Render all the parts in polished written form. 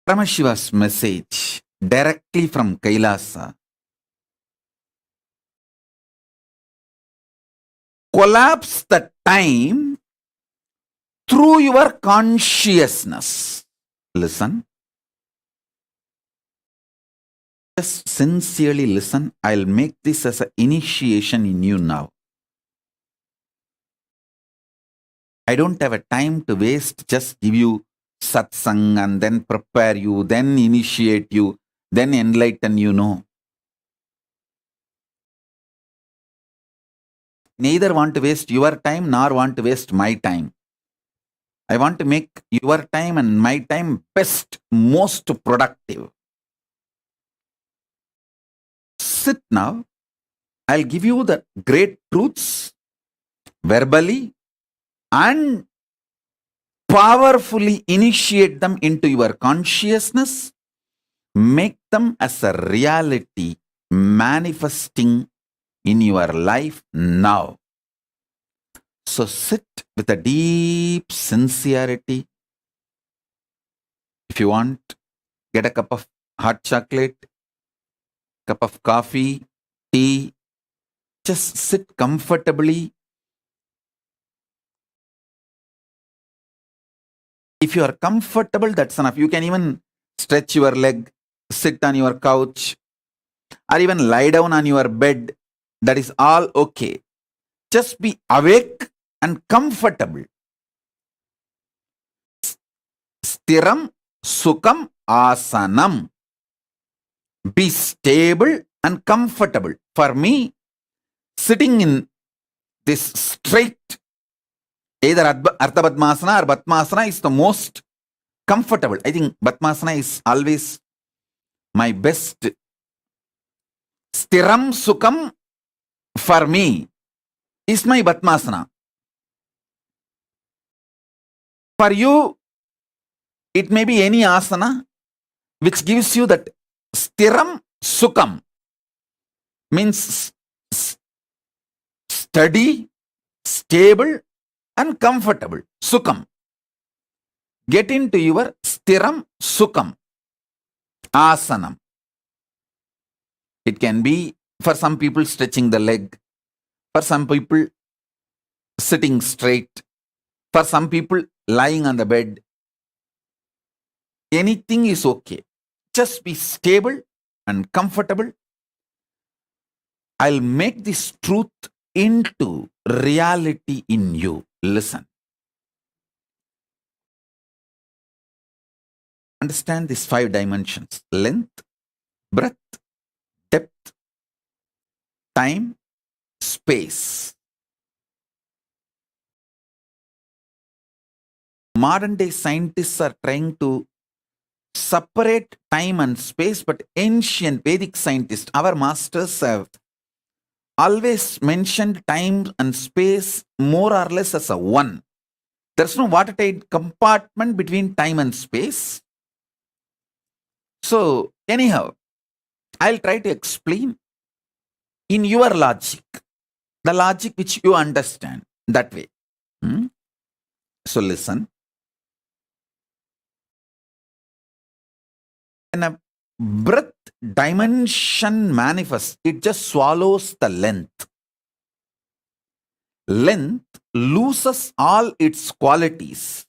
Paramashiva's message directly from Kailasa. Collapse the time through your consciousness. Listen. Just sincerely listen. I'll make this as an initiation in you now. I don't have a time to waste. Just give you satsang and then prepare you, then initiate you, then enlighten you. No. Neither want to waste your time nor want to waste my time. I want to make your time and my time best, most productive. Sit now. I'll give you the great truths verbally and powerfully initiate them into your consciousness. Make them as a reality manifesting in your life now. So sit with a deep sincerity. If you want, get a cup of hot chocolate, cup of coffee, tea. Just sit comfortably. If you are comfortable, that's enough. You can even stretch your leg, sit on your couch, or even lie down on your bed. That is all okay. Just be awake and comfortable. Stiram Sukham Asanam. Be stable and comfortable. For me, sitting in this straight, either Ardha Padmasana or Padmasana is the most comfortable. I think Padmasana is always my best. Stiram Sukham for me is my Padmasana. For you, it may be any asana which gives you that Stiram Sukham, means steady, stable and comfortable. Sukham. Get into your Stiram Sukham Asanam. It can be for some people stretching the leg, for some people sitting straight, for some people lying on the bed. Anything is okay. Just be stable and comfortable. I'll make this truth into reality in you. Listen. Understand these 5 dimensions: length, breadth, depth, time, space. Modern day scientists are trying to separate time and space, but ancient Vedic scientists, our masters, have always mentioned time and space more or less as a one. There's no watertight compartment between time and space. So anyhow, I'll try to explain in your logic, the logic which you understand that way. So listen. When a breadth dimension manifests, it just swallows the length. Length loses all its qualities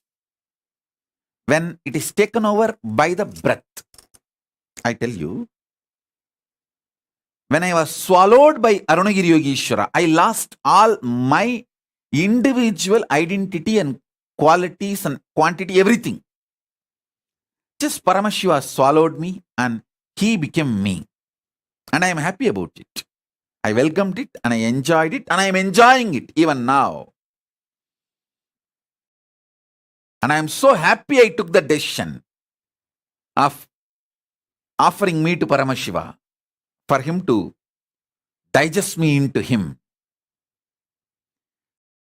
when it is taken over by the breadth. I tell you, when I was swallowed by Arunagiri Yogeshwara, I lost all my individual identity and qualities and quantity, everything. Just Paramashiva swallowed me and he became me. And I am happy about it. I welcomed it and I enjoyed it and I am enjoying it even now. And I am so happy I took the decision of offering me to Paramashiva for him to digest me into him.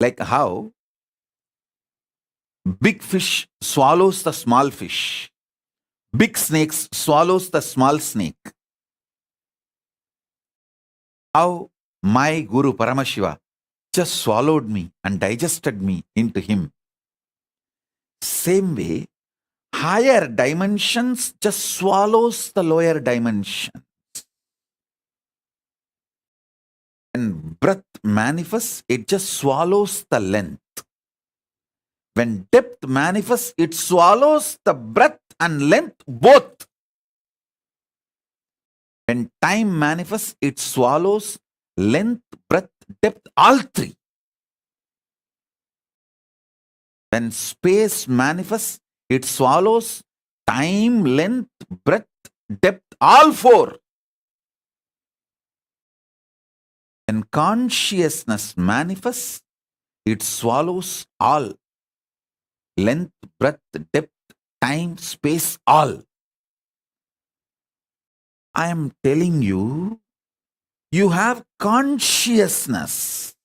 Like how big fish swallows the small fish. Big snake swallows the small snake. How my Guru Paramashiva just swallowed me and digested me into him. Same way, higher dimensions just swallows the lower dimension. When breath manifests, it just swallows the length. When depth manifests, it swallows the breadth and length both. When time manifests, it swallows length, breadth, depth, all three. When space manifests, it swallows time, length, breadth, depth, all four. When consciousness manifests, it swallows all. Length, breadth, depth, time, space, all. I am telling you, you have consciousness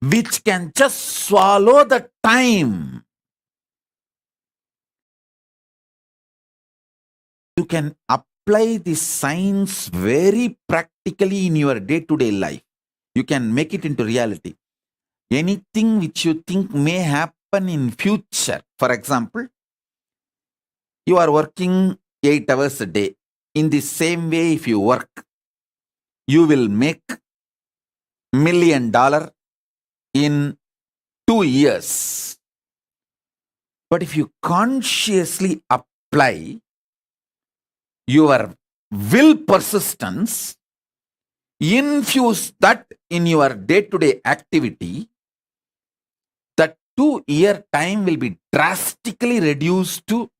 which can just swallow the time. You can apply this science very practically in your day-to-day life. You can make it into reality. Anything which you think may happen in future, for example, you are working 8 hours a day. In the same way, if you work, you will make $1 million in 2 years. But if you consciously apply your will persistence, infuse that in your day-to-day activity, the 2-year time will be drastically reduced to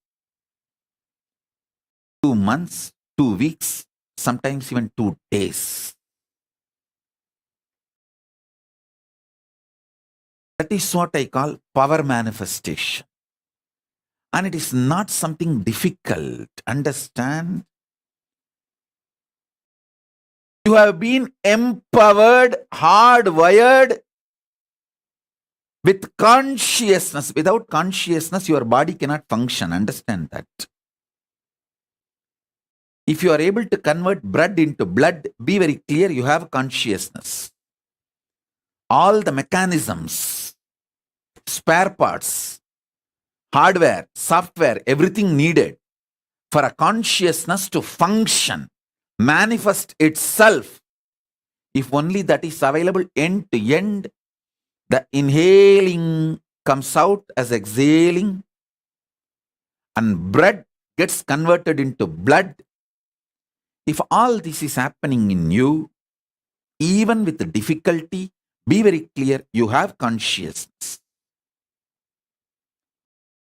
2 months, 2 weeks, sometimes even 2 days. That is what I call power manifestation. And it is not something difficult. Understand? You have been empowered, hardwired with consciousness. Without consciousness, your body cannot function. Understand that. If you are able to convert blood into blood, be very clear, you have consciousness. All the mechanisms, spare parts, hardware, software, everything needed for a consciousness to function, manifest itself, if only that is available end to end, the inhaling comes out as exhaling, and blood gets converted into blood. If all this is happening in you, even with the difficulty, be very clear, you have consciousness.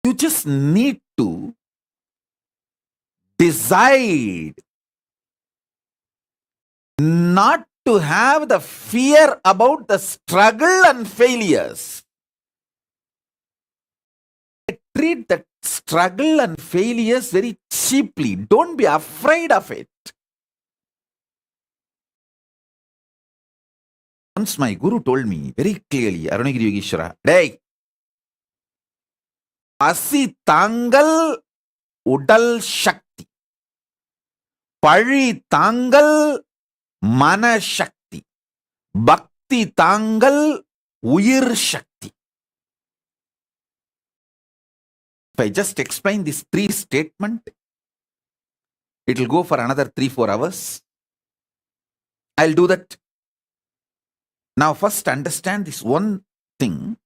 You just need to decide not to have the fear about the struggle and failures. Treat that struggle and failures very cheaply. Don't be afraid of it. Once my guru told me very clearly, Arunagiri Yogeshwara, "Hey, Asi Tangal Udal Shakti, Pari Tangal Mana Shakti, Bhakti Tangal Uyir Shakti." If I just explain these 3 statements, it will go for another 3-4 hours. I'll do that. Now, first understand this one thing.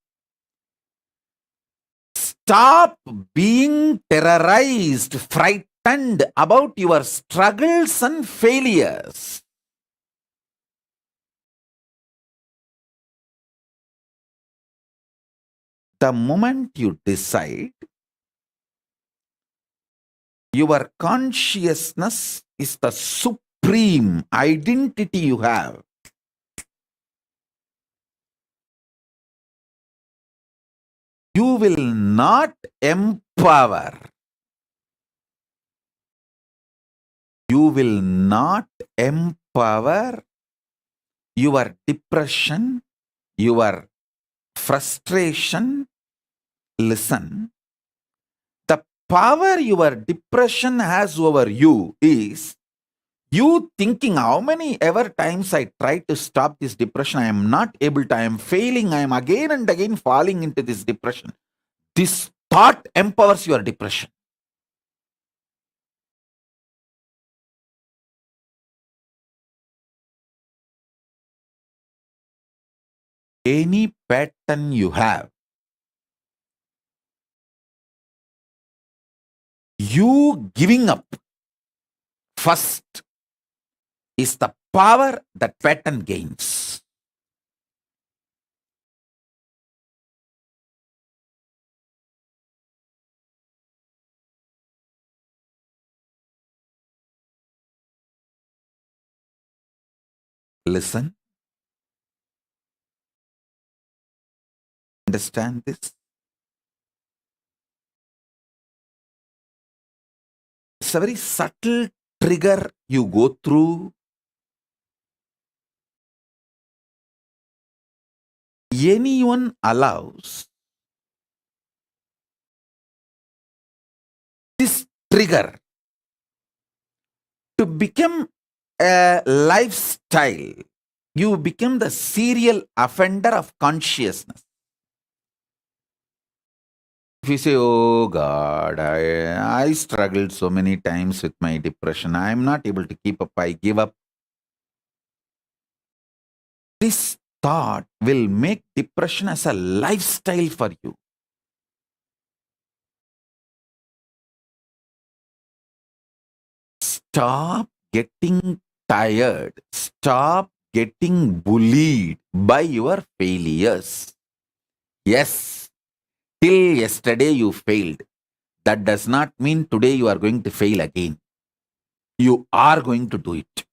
Stop being terrorized, frightened about your struggles and failures. The moment you decide, your consciousness is the supreme identity you have. You will not empower. You will not empower your depression, your frustration. Listen, the power your depression has over you is you thinking how many ever times I try to stop this depression, I am not able to, I am failing, I am again and again falling into this depression. This thought empowers your depression. Any pattern you have, you giving up first is the power that pattern gains. Listen, understand this. It's a very subtle trigger you go through. Anyone allows this trigger to become a lifestyle, you become the serial offender of consciousness. If you say, oh God, I struggled so many times with my depression, I am not able to keep up, I give up. This thought will make depression as a lifestyle for you. Stop getting tired. Stop getting bullied by your failures. Yes, till yesterday you failed. That does not mean today you are going to fail again. You are going to do it.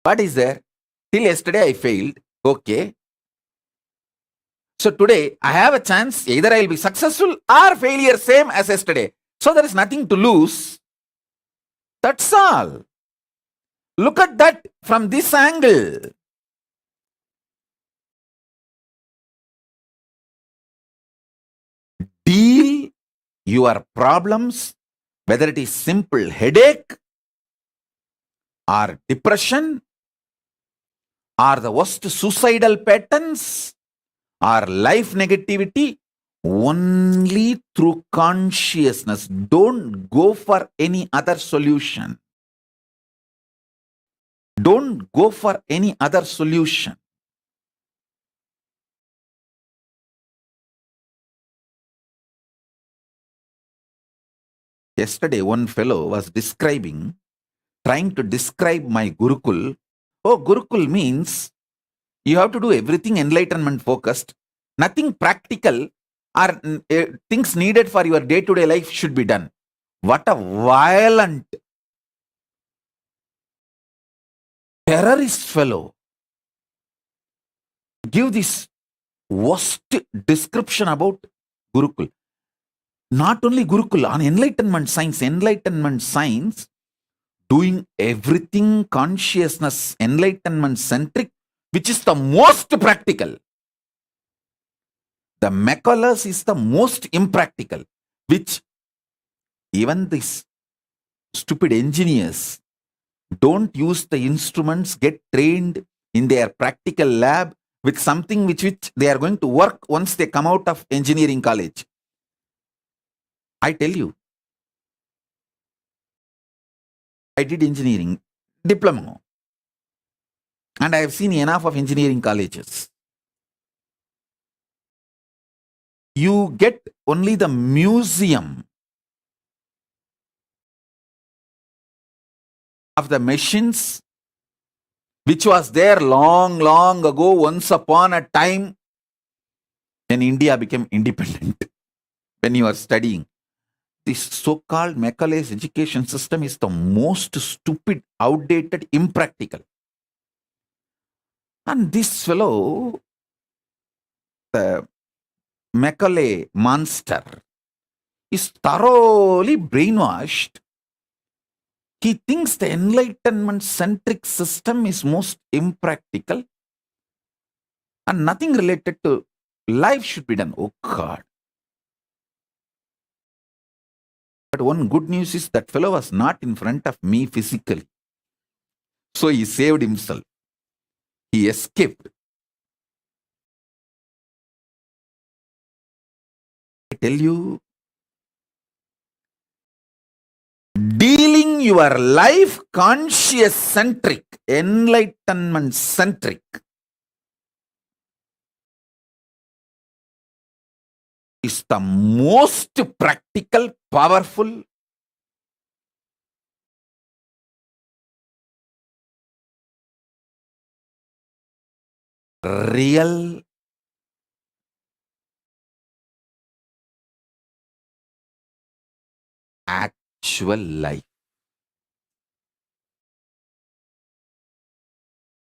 What is there? Till yesterday I failed. Okay. So today I have a chance. Either I will be successful or failure, same as yesterday. So there is nothing to lose. That's all. Look at that from this angle. Deal your problems, whether it is simple headache or depression or the worst suicidal patterns or life negativity, only through consciousness. Don't go for any other solution. Don't go for any other solution. Yesterday, one fellow was trying to describe my Gurukul. Oh, Gurukul means you have to do everything enlightenment focused. Nothing practical or things needed for your day-to-day life should be done. What a violent terrorist fellow. Give this worst description about Gurukul. Not only Gurukul, on enlightenment science, doing everything consciousness, enlightenment centric, which is the most practical. The Macaulay is the most impractical, which even these stupid engineers don't use the instruments, get trained in their practical lab with something which they are going to work once they come out of engineering college. I tell you, I did engineering diploma and I have seen enough of engineering colleges. You get only the museum of the machines which was there long, long ago, once upon a time when India became independent. When you are studying, this so-called Macaulay's education system is the most stupid, outdated, impractical. And this fellow, the Macaulay monster, is thoroughly brainwashed. He thinks the enlightenment-centric system is most impractical and nothing related to life should be done. Oh God. But one good news is that fellow was not in front of me physically. So he saved himself. He escaped. tell you, dealing your life conscious centric, enlightenment centric, is the most practical, powerful, real, actual life.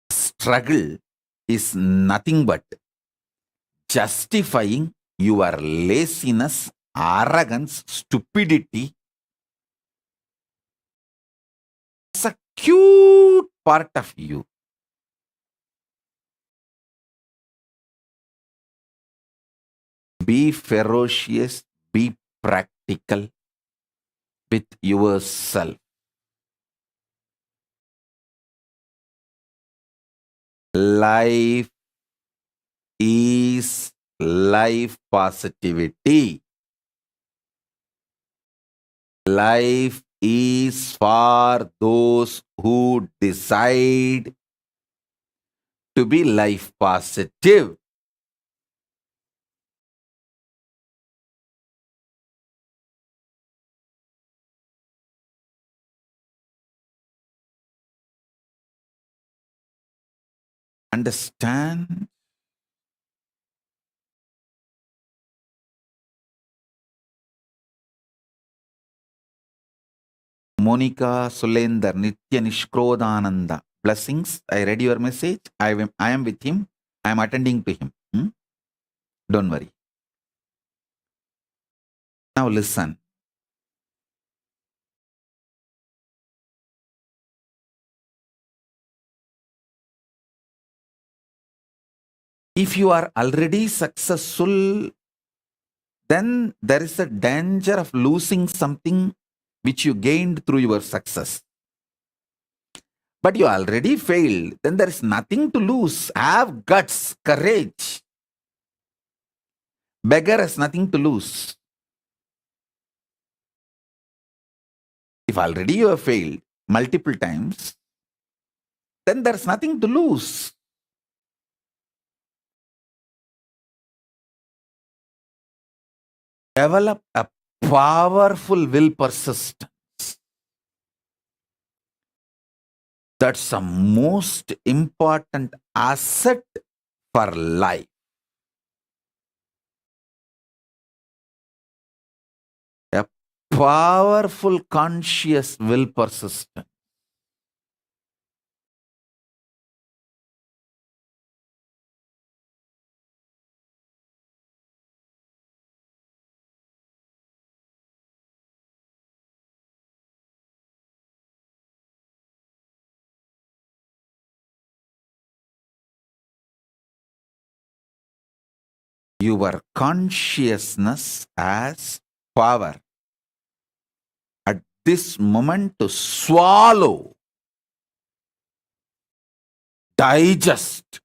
Struggle is nothing but justifying your laziness, arrogance, stupidity as a cute part of you. Be ferocious, be practical with yourself. Life is life positivity. Life is for those who decide to be life positive. Understand? Monica Sulender Nitya Nishkrodananda. Blessings. I read your message. I am with him. I am attending to him. Don't worry. Now listen. If you are already successful, then there is a danger of losing something which you gained through your success. But you already failed, then there is nothing to lose. Have guts, courage. Beggar has nothing to lose. If already you have failed multiple times, then there's nothing to lose. Develop a powerful will persistence. That's the most important asset for life. A powerful conscious will persistence. Your consciousness has power at this moment to swallow, digest,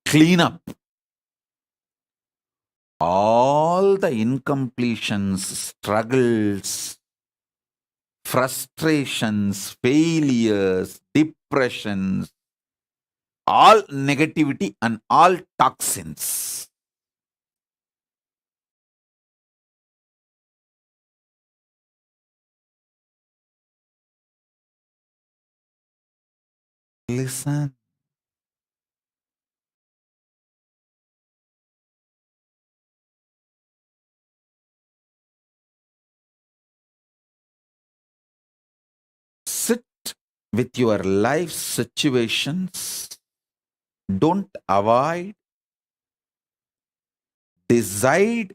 clean up all the incompletions, struggles, frustrations, failures, depressions, all negativity and all toxins. Listen. Sit with your life situations. Don't avoid. Decide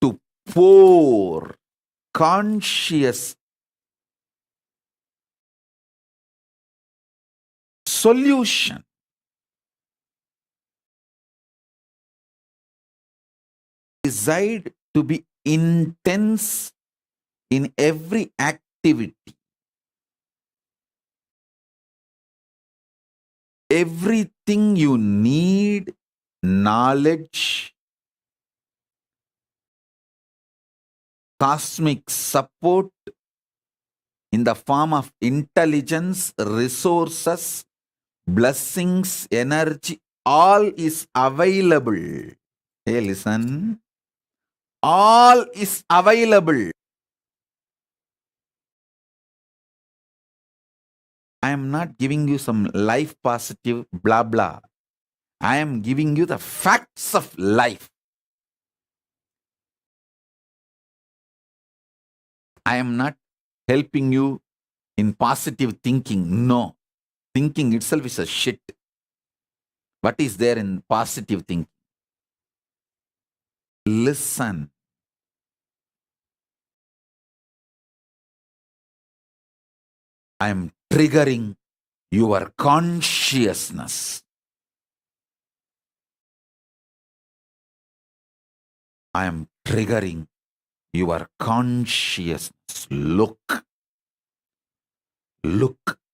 to pour conscious solution. Decide to be intense in every activity. Everything you need, knowledge, cosmic support in the form of intelligence, resources, blessings, energy, all is available. Hey, listen. All is available. I am not giving you some life positive blah blah. I am giving you the facts of life. I am not helping you in positive thinking. No. Thinking itself is a shit. What is there in positive thinking? Listen. I am triggering your consciousness. I am triggering your consciousness. Look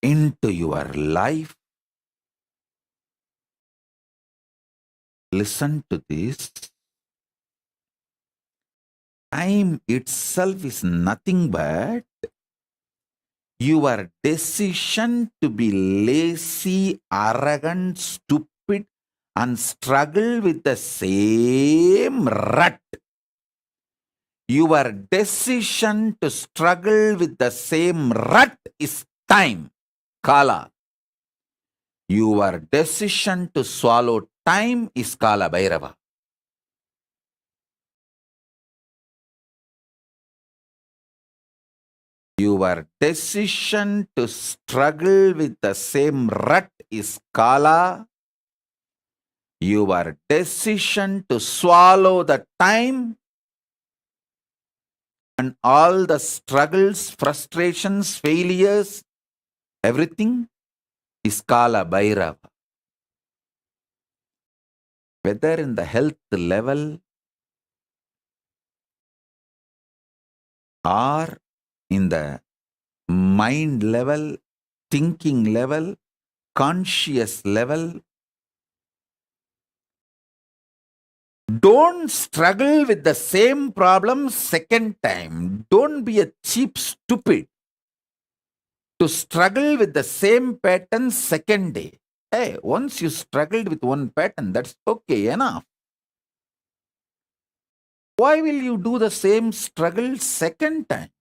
into your life. Listen to this. Time itself is nothing but your decision to be lazy, arrogant, stupid, and struggle with the same rut. Your decision to struggle with the same rut is time, Kala. Your decision to swallow time is Kala Bhairava. Your decision to struggle with the same rut is Kala. Your decision to swallow the time and all the struggles, frustrations, failures, everything is Kala Bhairava. Whether in the health level or in the mind level, thinking level, conscious level, don't struggle with the same problem second time. Don't be a cheap stupid to struggle with the same pattern second day. Hey, once you struggled with one pattern, that's okay, enough. Why will you do the same struggle second time?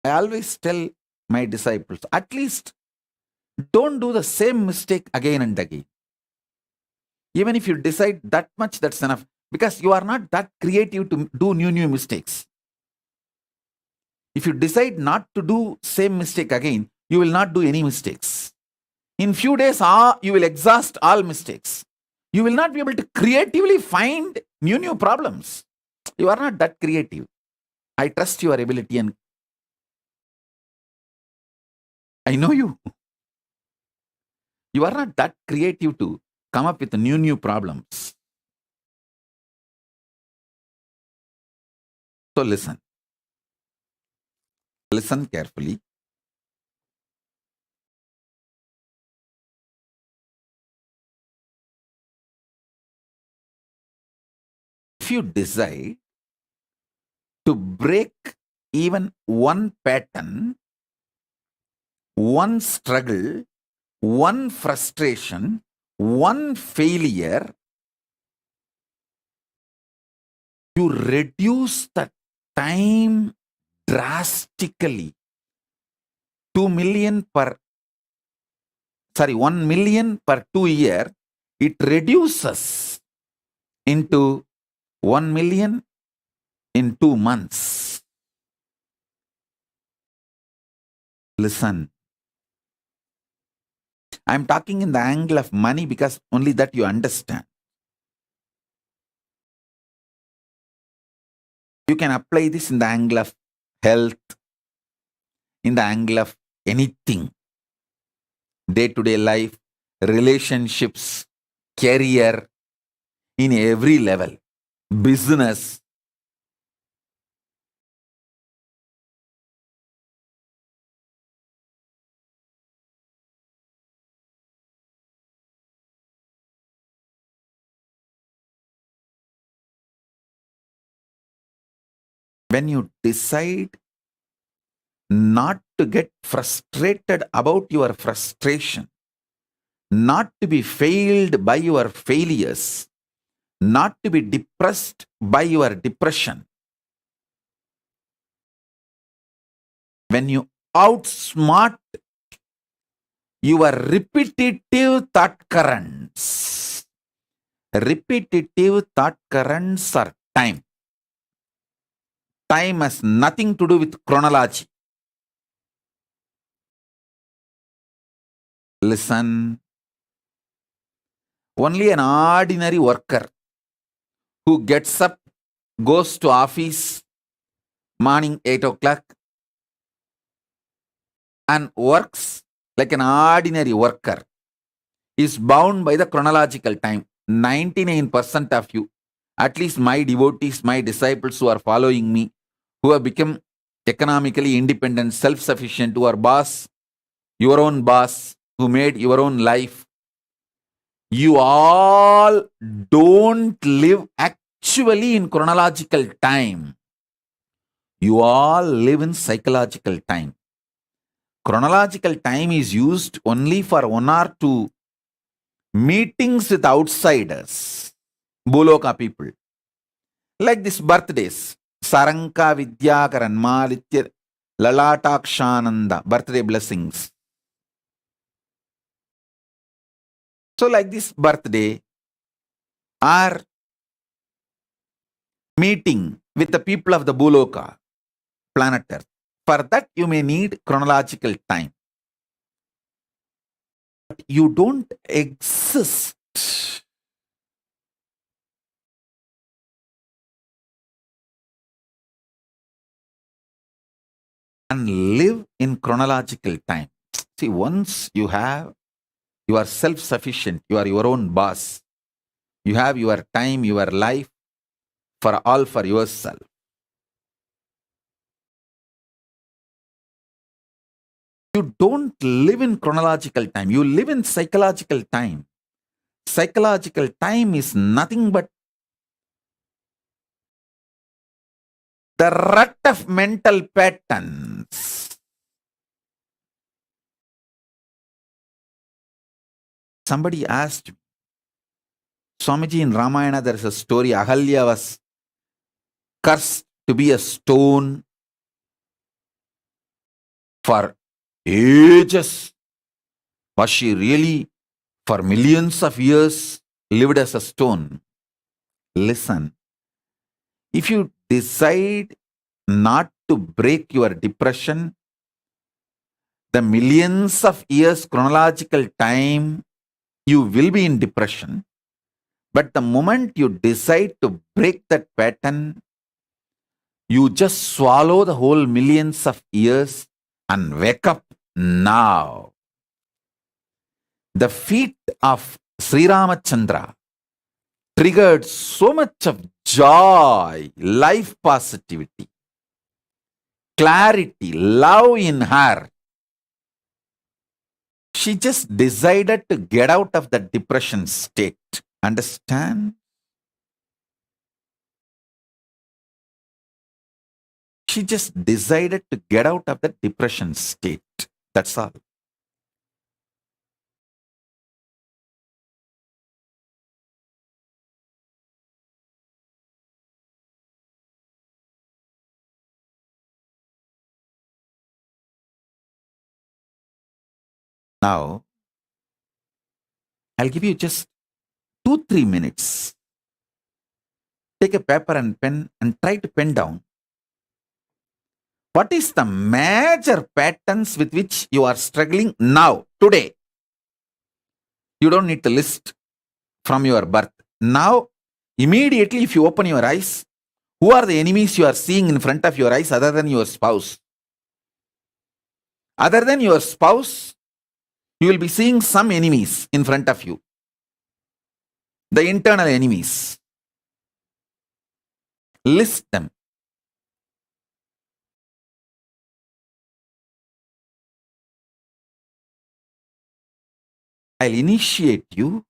I always tell my disciples, at least don't do the same mistake again and again. Even if you decide that much, that's enough. Because you are not that creative to do new mistakes. If you decide not to do same mistake again, you will not do any mistakes. In few days, you will exhaust all mistakes. You will not be able to creatively find new problems. You are not that creative. I trust your ability and I know you. You are not that creative to come up with new problems. So listen. Listen carefully. If you decide to break even one pattern, one struggle, one frustration, one failure, you reduce the time drastically. 1 million per 2 year, it reduces into 1 million in 2 months. Listen. I'm talking in the angle of money because only that you understand. You can apply this in the angle of health, in the angle of anything. Day-to-day life, relationships, career, in every level, business. when you decide not to get frustrated about your frustration, not to be failed by your failures, not to be depressed by your depression, when you outsmart your repetitive thought currents. Repetitive thought currents are time. Time has nothing to do with chronology. Listen, only an ordinary worker who gets up, goes to office morning 8 o'clock and works like an ordinary worker is bound by the chronological time. 99% of you, at least my devotees, my disciples who are following me, who have become economically independent, self-sufficient, who are boss, your own boss, who made your own life, you all don't live actually in chronological time. You all live in psychological time. Chronological time is used only for 1 or 2 meetings with outsiders, Boloka people. Like this birthdays, Saranka Vidyakaran Malitya Lalatakshananda, birthday blessings. So like this birthday or meeting with the people of the Boloka, planet Earth. For that you may need chronological time. But you don't exist and live in chronological time. See, once you are self-sufficient, you are your own boss, you have your time, your life for yourself. You don't live in chronological time, you live in psychological time. Psychological time is nothing but the rut of mental patterns. Somebody asked Swamiji, in Ramayana there is a story, Ahalya was cursed to be a stone for ages. Was she really for millions of years lived as a stone? Listen, if you decide not to break your depression, the millions of years chronological time, you will be in depression. But the moment you decide to break that pattern, you just swallow the whole millions of years and wake up now. The feat of Sri Ramachandra triggered so much of joy, life positivity, clarity, love in her. She just decided to get out of the depression state. Understand? She just decided to get out of the depression state. That's all. Now, I'll give you just 2-3 minutes. Take a paper and pen and try to pen down what is the major patterns with which you are struggling now, today. You don't need to list from your birth. Now, immediately if you open your eyes, who are the enemies you are seeing in front of your eyes other than your spouse? Other than your spouse, you will be seeing some enemies in front of you. The internal enemies. List them. I'll initiate you.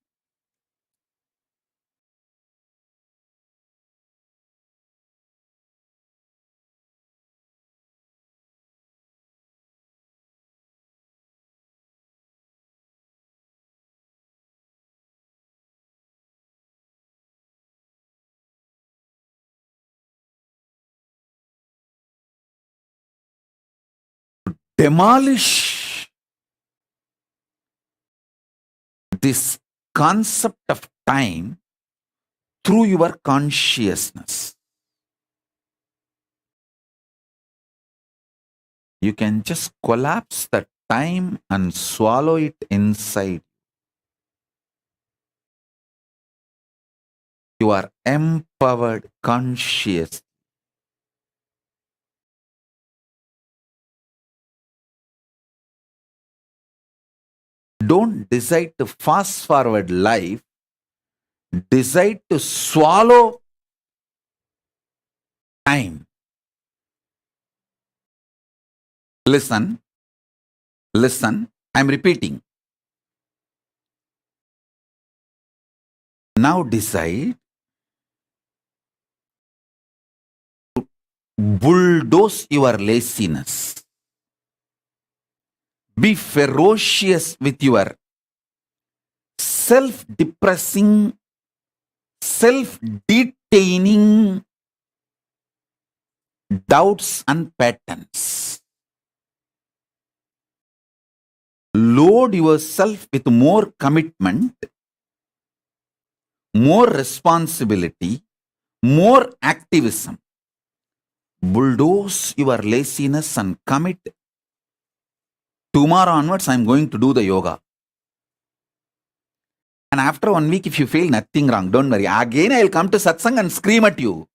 demolish this concept of time through your consciousness. You can just collapse the time and swallow it inside. You are empowered conscious. Don't decide to fast forward life. Decide to swallow time. Listen. I'm repeating. Now decide to bulldoze your laziness. Be ferocious with your self-depressing, self-detaining doubts and patterns. Load yourself with more commitment, more responsibility, more activism. Bulldoze your laziness and commit. Tomorrow onwards, I'm going to do the yoga. And after 1 week, if you feel nothing wrong, don't worry. Again, I'll come to Satsang and scream at you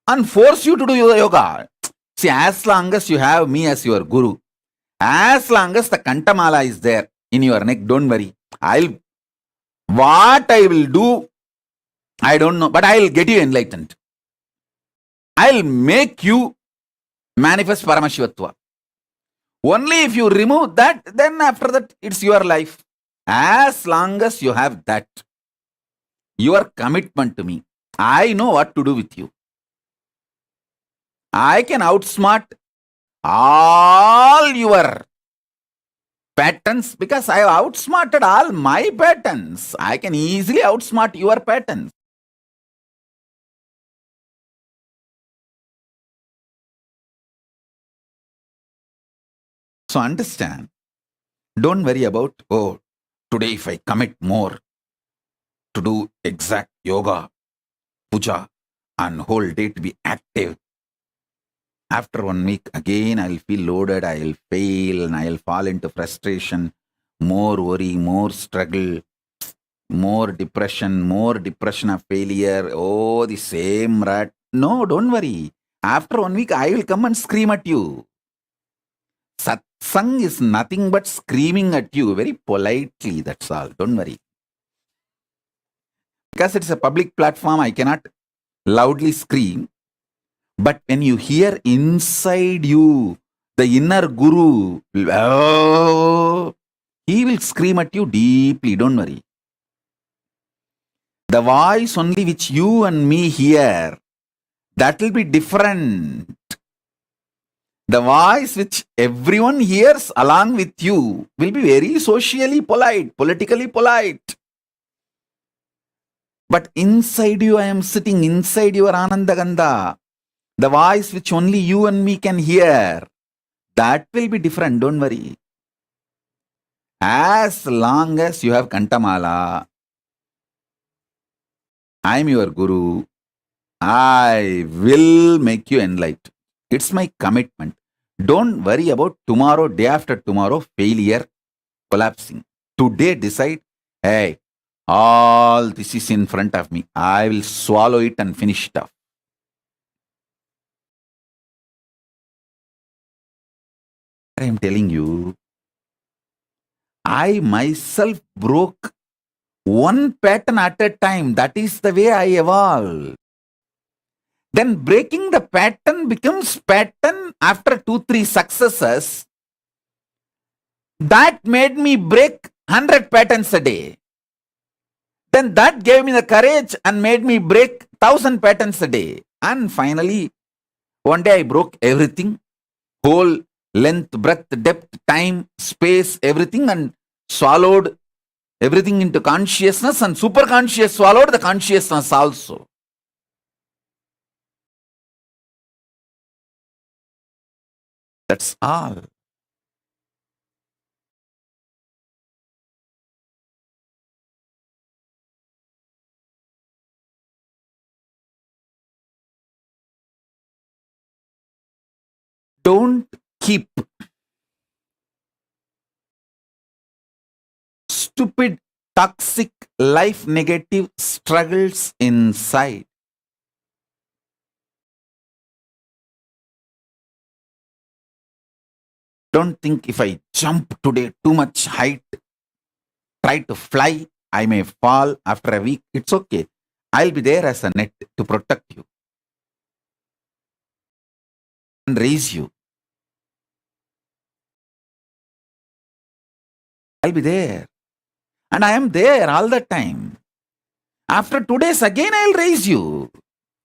and force you to do the yoga. See, as long as you have me as your guru, as long as the Kantamala is there in your neck, don't worry. What I will do, I don't know, but I'll get you enlightened. I'll make you manifest Paramashivatva. Only if you remove that, then after that, it's your life. As long as you have that, your commitment to me, I know what to do with you. I can outsmart all your patterns because I have outsmarted all my patterns. I can easily outsmart your patterns. So understand, don't worry about, oh, today if I commit more to do exact yoga, puja, and whole day to be active, after 1 week, again, I'll feel loaded, I'll fail, and I'll fall into frustration, more worry, more struggle, more depression of failure. Oh, the same rat. No, don't worry. After 1 week, I will come and scream at you. Satsang is nothing but screaming at you very politely, that's all. Don't worry. Because it's a public platform, I cannot loudly scream. But when you hear inside you, the inner guru, oh, he will scream at you deeply, don't worry. The voice only which you and me hear, that will be different. The voice which everyone hears along with you will be very socially polite, politically polite. But inside you, I am sitting inside your Anandagandha. The voice which only you and me can hear, that will be different, don't worry. As long as you have Kantamala, I am your guru, I will make you enlightened. It's my commitment. Don't worry about tomorrow, day after tomorrow, failure, collapsing. Today decide, hey, all this is in front of me. I will swallow it and finish it off. I am telling you, I myself broke one pattern at a time. That is the way I evolve. Then breaking the pattern becomes pattern after 2-3 successes. That made me break 100 patterns a day. Then that gave me the courage and made me break 1,000 patterns a day. And finally, one day I broke everything, whole length, breadth, depth, time, space, everything, and swallowed everything into consciousness, and superconscious swallowed the consciousness also. That's all. Don't keep stupid, toxic, life negative struggles inside. Don't think if I jump today too much height, try to fly, I may fall after a week. It's okay. I'll be there as a net to protect you and raise you. I'll be there. And I am there all the time. After 2 days, again I'll raise you.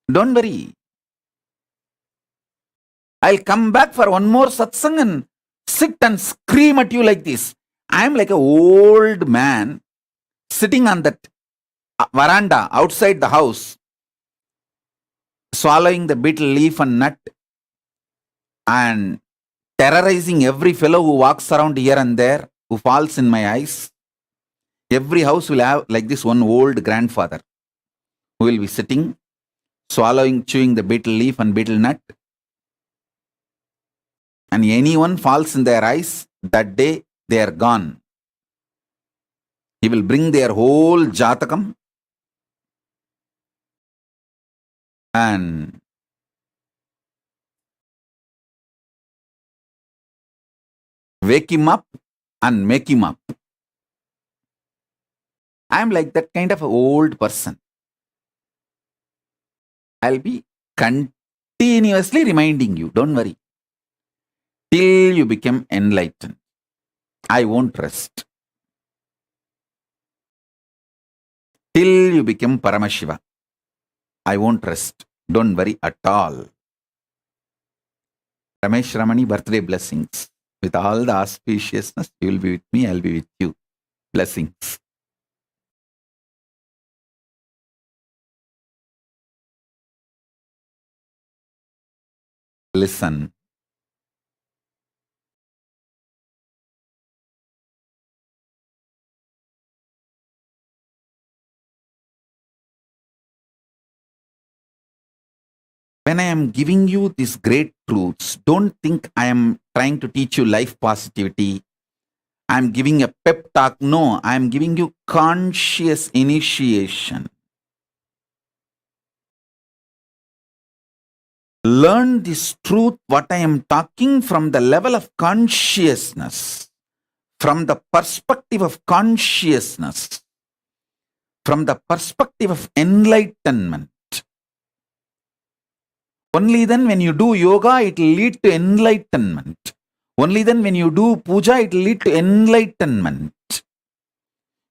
Don't worry. I'll come back for one more satsang and sit and scream at you like this. I'm like an old man sitting on that veranda outside the house, swallowing the betel leaf and nut and terrorizing every fellow who walks around here and there, who falls in my eyes. Every house will have like this one old grandfather who will be sitting, swallowing, chewing the betel leaf and betel nut. And anyone falls in their eyes, that day they are gone. He will bring their whole jatakam and wake him up and make him up. I'm like that kind of old person. I'll be continuously reminding you, don't worry. Till you become enlightened, I won't rest. Till you become Paramashiva, I won't rest. Don't worry at all. Ramesh Ramani, birthday blessings. With all the auspiciousness, you will be with me, I'll be with you. Blessings. Listen. When I am giving you these great truths, don't think I am trying to teach you life positivity. I am giving a pep talk. No, I am giving you conscious initiation. Learn this truth, what I am talking, from the level of consciousness, from the perspective of consciousness, from the perspective of enlightenment. Only then when you do yoga, it will lead to enlightenment. Only then when you do puja, it will lead to enlightenment.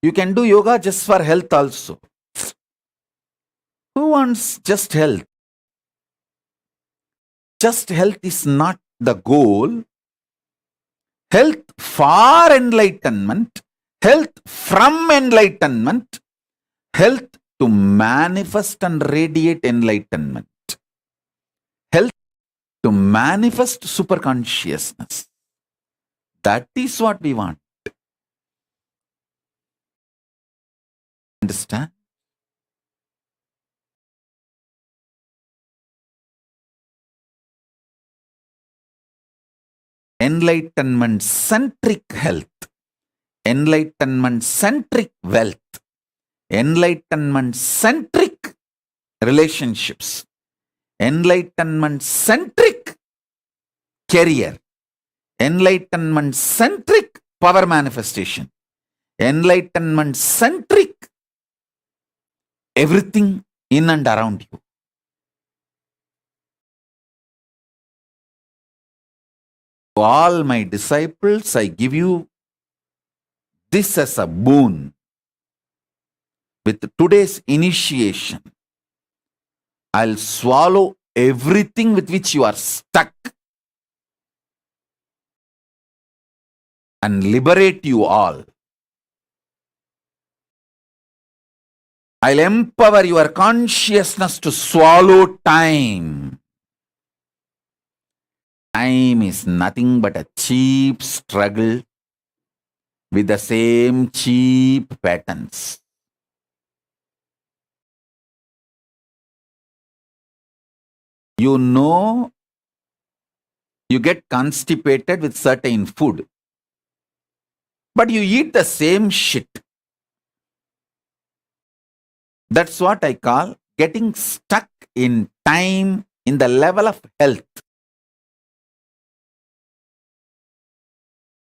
You can do yoga just for health also. Who wants just health? Just health is not the goal. Health for enlightenment, health from enlightenment, health to manifest and radiate enlightenment, health to manifest superconsciousness. That is what we want. Understand? Enlightenment centric health, enlightenment centric wealth, enlightenment centric relationships, enlightenment centric career, enlightenment centric power manifestation, enlightenment centric everything in and around you. To all my disciples, I give you this as a boon. With today's initiation, I'll swallow everything with which you are stuck and liberate you all. I'll empower your consciousness to swallow time. Time is nothing but a cheap struggle with the same cheap patterns. You know You get constipated with certain food, but you eat the same shit. That's what I call getting stuck in time in the level of health.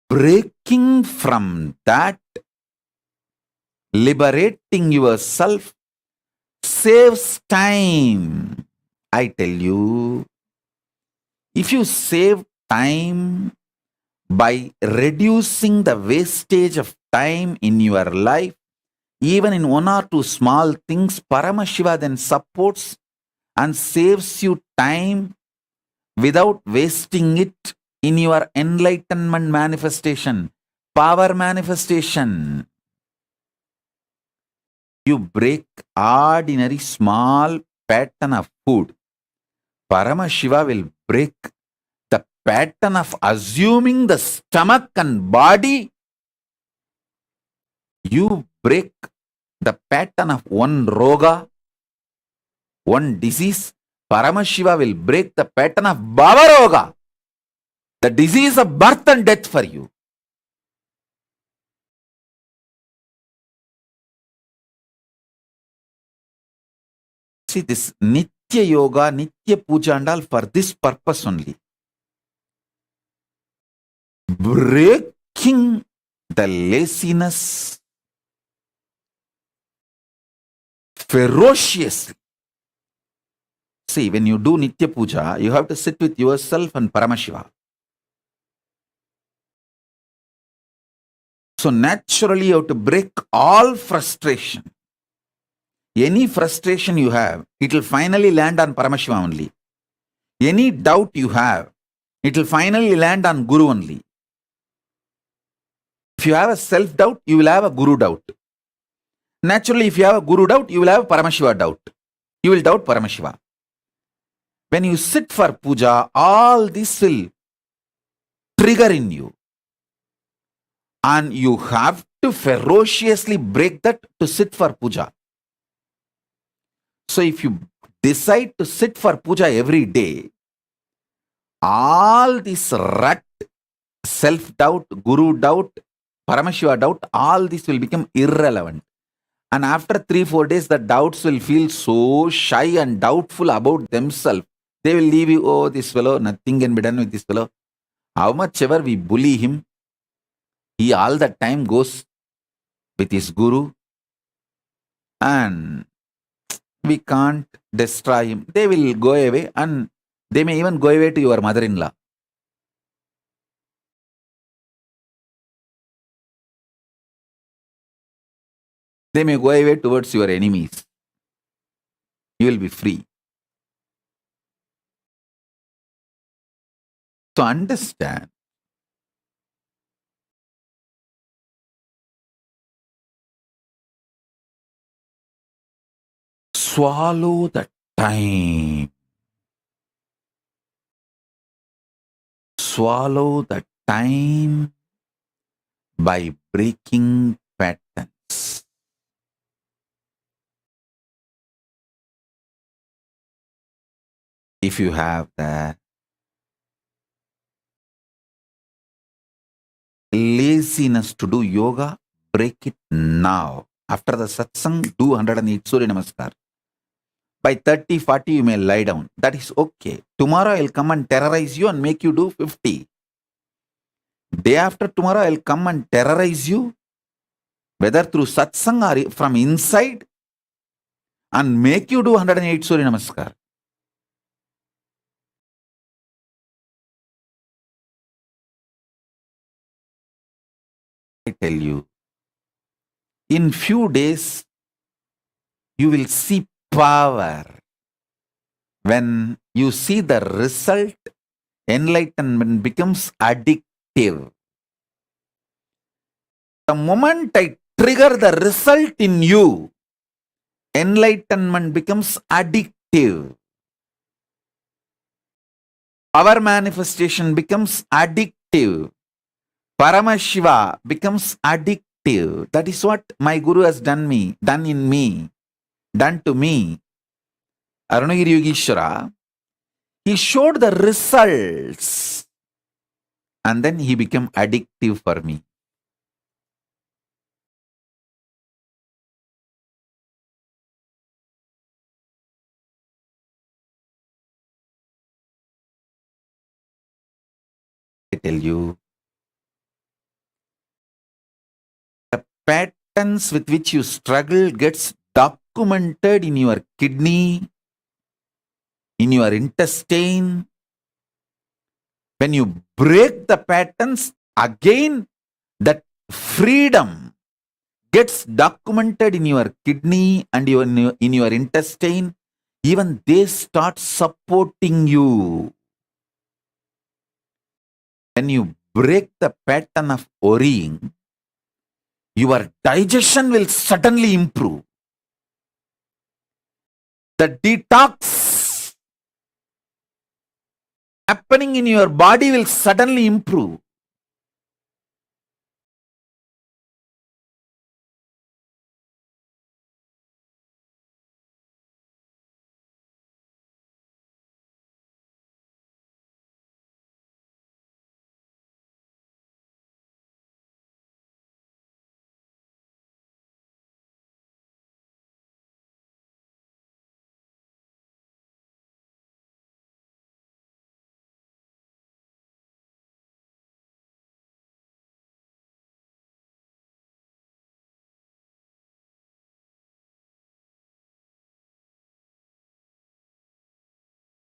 Breaking from that, liberating yourself saves time. I tell you, if you save time by reducing the wastage of time in your life, even in one or two small things, Paramashiva then supports and saves you time without wasting it in your enlightenment manifestation, power manifestation. You break ordinary small pattern of food. Paramashiva will break the pattern of assuming the stomach and body. You break the pattern of one roga, one disease. Paramashiva will break the pattern of Bhavaroga, the disease of birth and death for you. See, this Nitya Yoga, Nitya Puja and all for this purpose only. Breaking the laziness ferociously. See, when you do Nitya Puja, you have to sit with yourself and Paramashiva. So naturally, you have to break all frustration. Any frustration you have, it will finally land on Paramashiva only. Any doubt you have, it will finally land on Guru only. If you have a self-doubt, you will have a Guru doubt. Naturally, if you have a Guru doubt, you will have a Paramashiva doubt. You will doubt Paramashiva. When you sit for puja, all this will trigger in you. And you have to ferociously break that to sit for puja. So if you decide to sit for puja every day, all this rut, self-doubt, Guru doubt, Paramashiva doubt, all this will become irrelevant. And after 3-4 days, the doubts will feel so shy and doubtful about themselves. They will leave you, oh, this fellow, nothing can be done with this fellow. How much ever we bully him, he all the time goes with his Guru and we can't destroy him. They will go away and they may even go away to your mother-in-law. They may go away towards your enemies. You will be free. So understand, swallow the time. Swallow the time by breaking patterns. If you have the laziness to do yoga, break it now. After the satsang, do 108 Surya Namaskar. By 30, 40, you may lie down. That is okay. Tomorrow I'll come and terrorize you and make you do 50. Day after tomorrow I'll come and terrorize you, whether through satsang or from inside, and make you do 108 Surya Namaskar. I tell you, in few days, you will see power. When you see the result, enlightenment becomes addictive. The moment I trigger the result in you, enlightenment becomes addictive. Our manifestation becomes addictive. Paramashiva becomes addictive. That is what my Guru has done in me, done to me. Arunagiri Yogeshwara, he showed the results. and then he became addictive for me. I tell you, the patterns with which you struggle gets documented in your kidney, in your intestine. When you break the patterns, again, that freedom gets documented in your kidney and in your intestine. Even they start supporting you. When you break the pattern of worrying, your digestion will suddenly improve. The detox happening in your body will suddenly improve.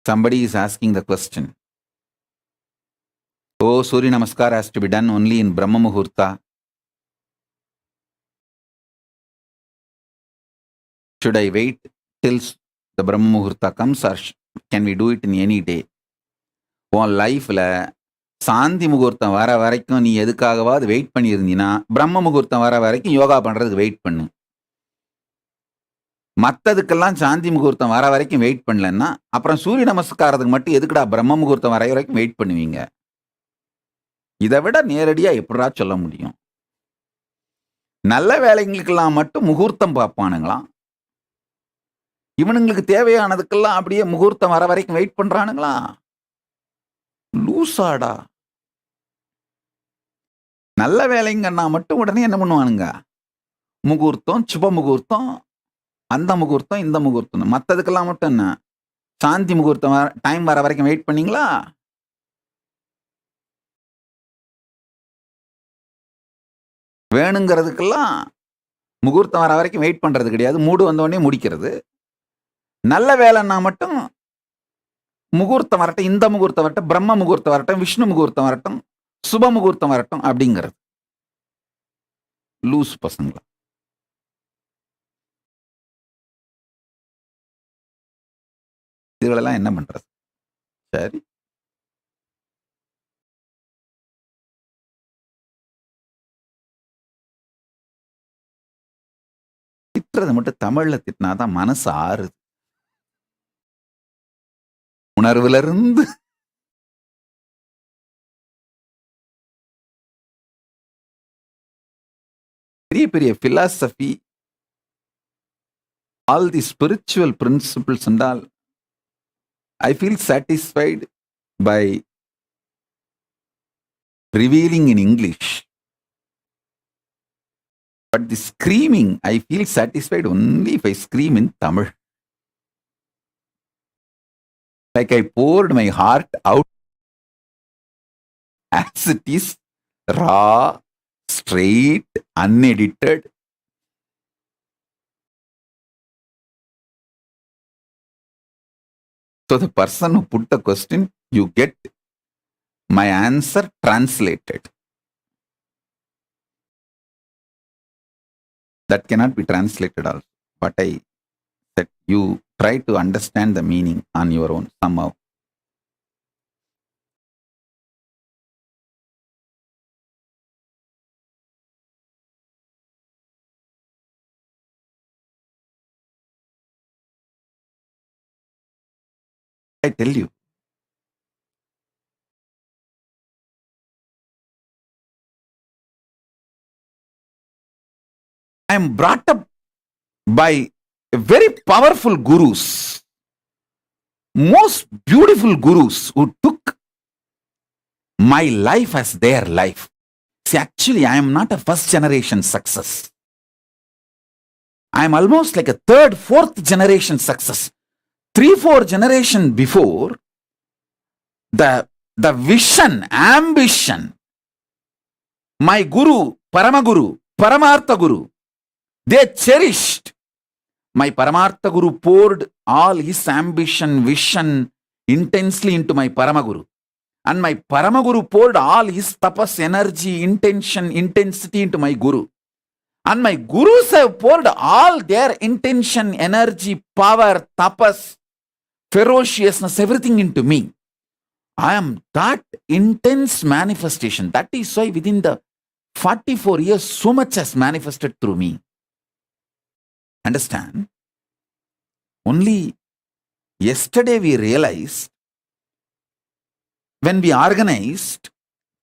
Somebody is asking the question, oh, Surya Namaskar has to be done only in Brahma Muhurta. Should I wait till the Brahma Muhurta comes, or can we do it in any day? உன் லைஃப்ல சாந்தி முகூர்த்தம் வர வரைக்கும் நீ எதுக்காகவாது wait பண்ணியிருந்தீங்கன்னா பிரம்ம முகூர்த்தம் வர வரைக்கும் யோகா பண்றதுக்கு வெயிட் பண்ணு. மற்றதுக்கெல்லாம் சாந்தி முகூர்த்தம் வர வரைக்கும் வெயிட் பண்ணலன்னா அப்புறம் சூரிய நமஸ்காரத்துக்கு மட்டும் எதுக்குடா பிரம்ம முகூர்த்தம் வர வரைக்கும் வெயிட் பண்ணுவீங்க? இதை விட நேரடியா எப்படா சொல்ல முடியும்? நல்ல வேலைங்களுக்கெல்லாம் மட்டும் முகூர்த்தம் பார்ப்பானுங்களாம். இவனுங்களுக்கு தேவையானதுக்கெல்லாம் அப்படியே முகூர்த்தம் வர வரைக்கும் வெயிட் பண்றானுங்களா? லூசாடா. நல்ல வேலைங்கன்னா மட்டும் உடனே என்ன பண்ணுவானுங்க? முகூர்த்தம், சுப முகூர்த்தம், அந்த முகூர்த்தம், இந்த முகூர்த்தம். மற்றதுக்கெல்லாம் மட்டும் என்ன சாந்தி முகூர்த்தம் டைம் வர வரைக்கும் வெயிட் பண்ணீங்களா? வேணுங்கிறதுக்கெல்லாம் முகூர்த்தம் வர வரைக்கும் வெயிட் பண்றது கிடையாது. மூடு வந்தோடனே முடிக்கிறது. நல்ல வேலைன்னா மட்டும் முகூர்த்தம் வரட்டும், இந்த முகூர்த்தம் வரட்டும், பிரம்ம முகூர்த்தம் வரட்டும், விஷ்ணு முகூர்த்தம் வரட்டும், சுப முகூர்த்தம் வரட்டும் அப்படிங்கிறது. லூஸ் பசங்களா. இதுகளெல்லாம் என்ன பண்றது? சரி, திட்டுறது மட்டும் தமிழ்ல திட்டினாதான் மனசு ஆறுது. உணர்வுல இருந்து பெரிய பெரிய philosophy, all the spiritual principles and all, I feel satisfied by revealing in English. But the screaming, I feel satisfied only if I scream in Tamil. Like I poured my heart out as it is, raw, straight, unedited. So the person who put the question, you get my answer translated. That cannot be translated also. But I said, you try to understand the meaning on your own somehow. I tell you, I am brought up by very powerful gurus, most beautiful gurus who took my life as their life. See, actually, I am not a first generation success. I am almost like a third, fourth generation success. 3-4 generation before, the vision, ambition, my Guru, Paramaguru, Paramartha Guru, they cherished. My Paramartha Guru poured all his ambition, vision intensely into my Paramaguru. And my Paramaguru poured all his tapas, energy, intention, intensity into my Guru. And my Gurus have poured all their intention, energy, power, tapas, ferociousness, everything into me. I am that intense manifestation. That is why within the 44 years, so much has manifested through me. Understand? Only yesterday we realized, when we organized,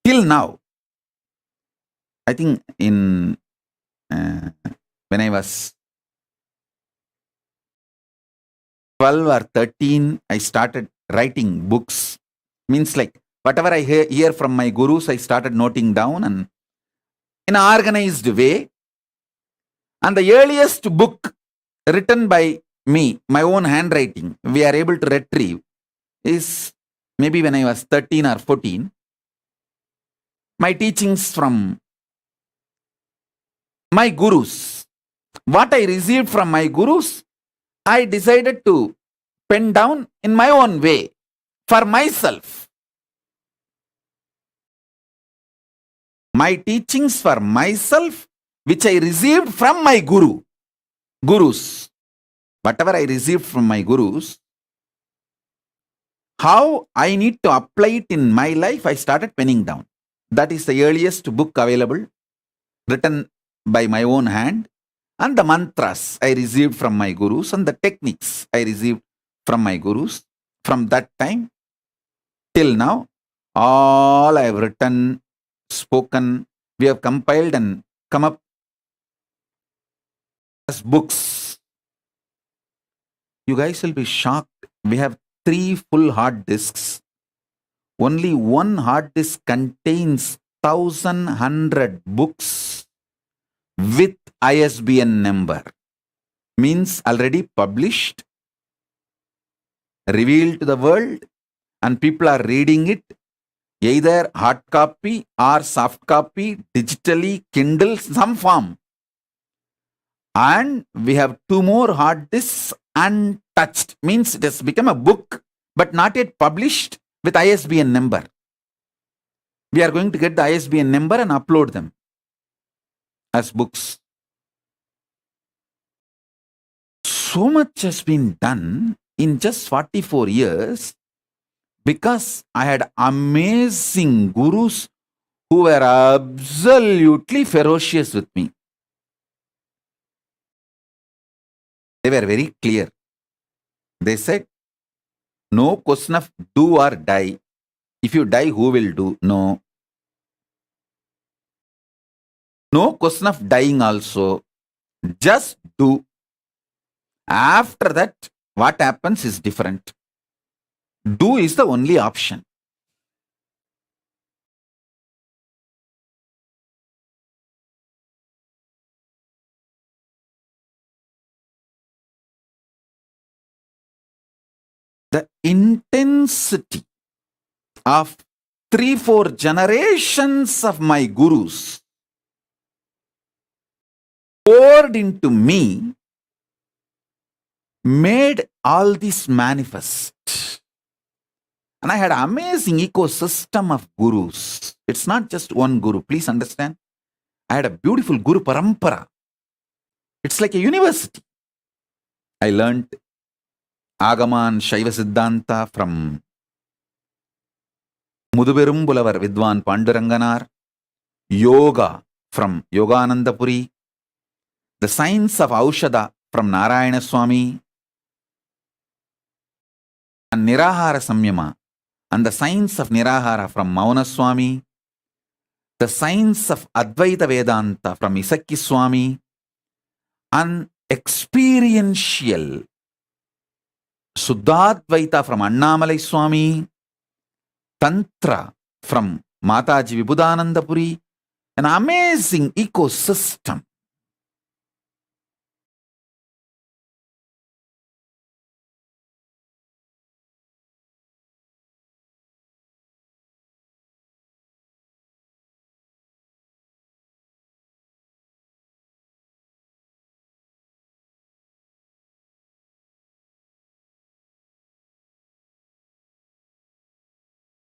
till now, I think in when I was 12 or 13, I started writing books. Means like whatever I hear from my gurus, I started noting down and in an organized way. And the earliest book written by me, my own handwriting, we are able to retrieve is maybe when I was 13 or 14. My teachings from my gurus. What I received from my gurus, I decided to pen down in my own way for myself. My teachings for myself, which I received from my gurus. Whatever I received from my gurus, how I need to apply it in my life, I started penning down. That is the earliest book available, written by my own hand. And the mantras I received from my gurus and the techniques I received from my gurus. From that time till now, all I have written, spoken, we have compiled and come up as books. You guys will be shocked. We have 3 full hard disks. Only one hard disk contains 1,100 books with ISBN number. Means already published, revealed to the world, and people are reading it, either hard copy or soft copy, digitally, Kindle, some form. And we have 2 more hard disks untouched. Means it has become a book, but not yet published with ISBN number. We are going to get the ISBN number and upload them as books. So much has been done in just 44 years because I had amazing gurus who were absolutely ferocious with me. They were very clear. They said, no question of do or die. If you die, who will do? No. No question of dying also. Just do. After that, what happens is different. Do is the only option. The intensity of 3-4 generations of my gurus poured into me made all this manifest. And I had an amazing ecosystem of gurus. It's not just one guru. Please understand. I had a beautiful guru parampara. It's like a university. I learned Agama and Shaiva Siddhanta from Muduberum Bulavar Vidwan Panduranganar, Yoga from Yoganandapuri, the science of Aushada from Narayana Swami, and Nirahara Samyama, and the science of Nirahara from Mauna Swami, the science of Advaita Vedanta from Isakki Swami, and experiential Suddhadvaita from Annamalai Swami, Tantra from Mataji Vibhudanandapuri, an amazing ecosystem.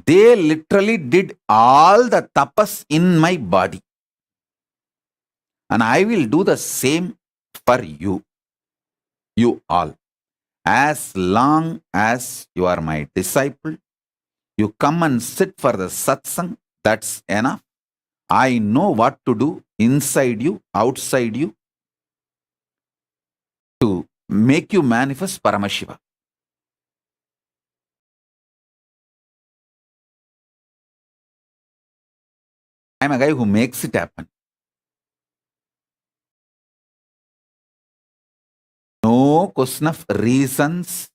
They literally did all the tapas in my body. And I will do the same for you all. As long as you are my disciple, you come and sit for the satsang, that's enough. I know what to do inside you, outside you, to make you manifest Paramashiva. I'm a guy who makes it happen. No question of reasons.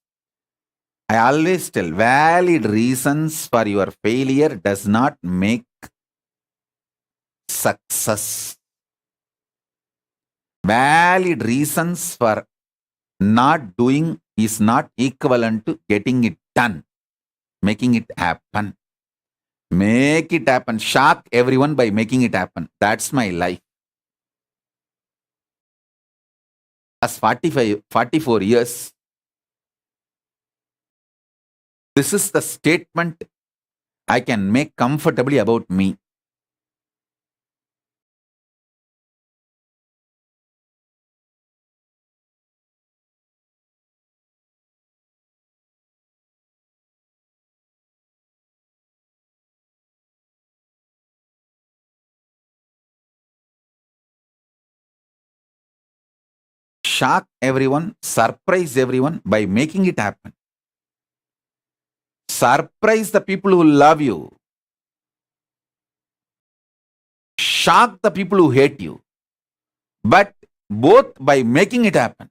I always tell, valid reasons for your failure does not make success. Valid reasons for not doing is not equivalent to getting it done, making it happen. Make it happen. Shock everyone by making it happen. That's my life. As 44 years, this is the statement I can make comfortably about me. Shock everyone, surprise everyone by making it happen. Surprise the people who love you. Shock the people who hate you. But both by making it happen.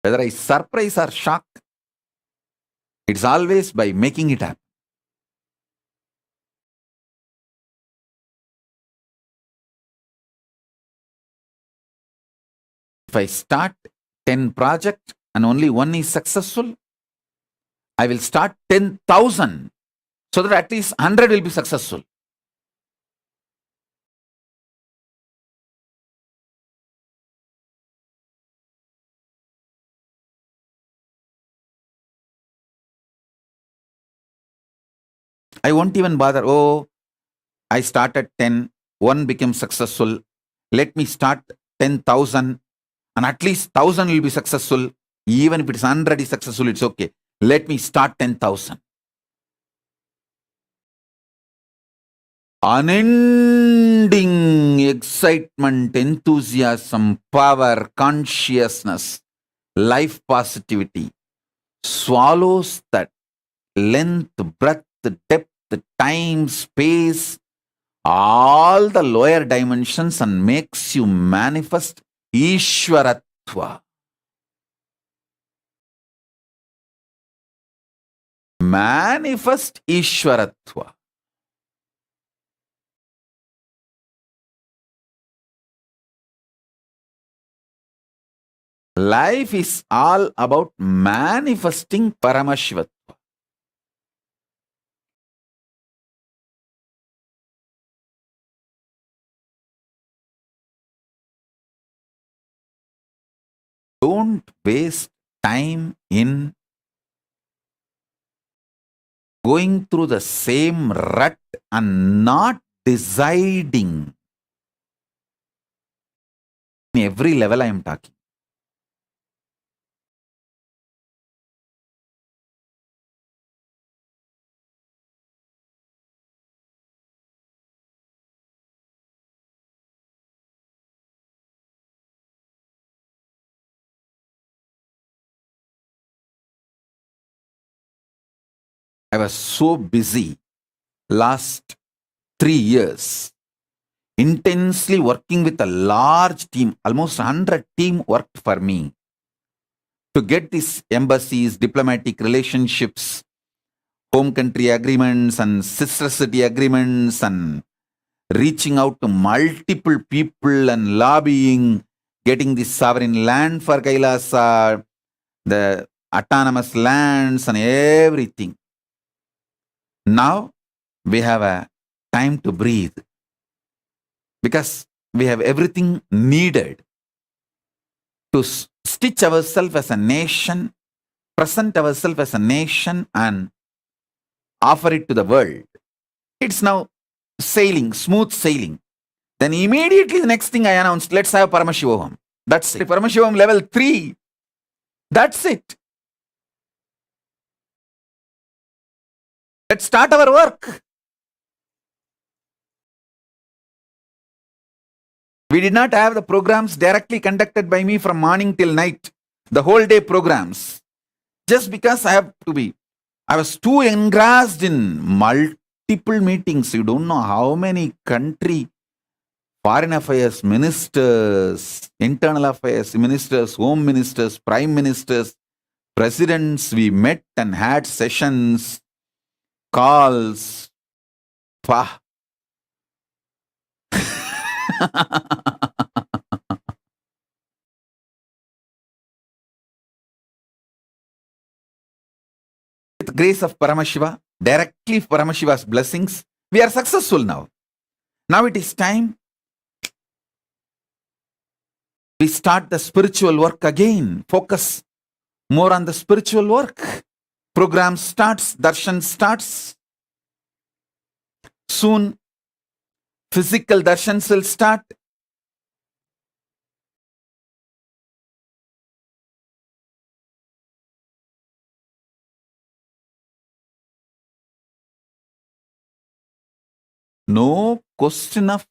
Whether I surprise or shock, it's always by making it happen. If I start 10 projects and only one is successful, I will start 10,000 so that at least 100 will be successful. I won't even bother, oh, I started 10, one became successful. Let me start 10,000 and at least 1,000 will be successful. Even if it's 100 is successful, it's okay. Let me start 10,000. Unending excitement, enthusiasm, power, consciousness, life positivity swallows that length, breadth, depth, time, space, all the lower dimensions and makes you manifest Ishwaratva. Manifest Ishwaratva. Life is all about manifesting Paramashivatva. Don't waste time in going through the same rut and not deciding. In every level I am talking. I was so busy last 3 years, intensely working with a large team. Almost 100 team worked for me. to get these embassies, diplomatic relationships, home country agreements and sister city agreements, and reaching out to multiple people and lobbying, getting the sovereign land for Kailasa, the autonomous lands and everything. Now we have a time to breathe because we have everything needed to stitch ourselves as a nation, present ourselves as a nation, and offer it to the world. It's now sailing, smooth sailing. Then immediately the next thing I announced, let's have Paramashivoham. That's it. Paramashivoham level 3. That's it. Let's start our work. We did not have the programs directly conducted by me from morning till night, the whole day programs. Just because I was too engrossed in multiple meetings. You don't know how many country foreign affairs ministers, internal affairs ministers, home ministers, prime ministers, presidents we met and had sessions, calls. Pah. With the grace of Paramashiva, directly Paramashiva's blessings, we are successful now. Now it is time we start the spiritual work again. Focus more on the spiritual work. Program starts, darshan starts. Soon, physical darshans will start. No question of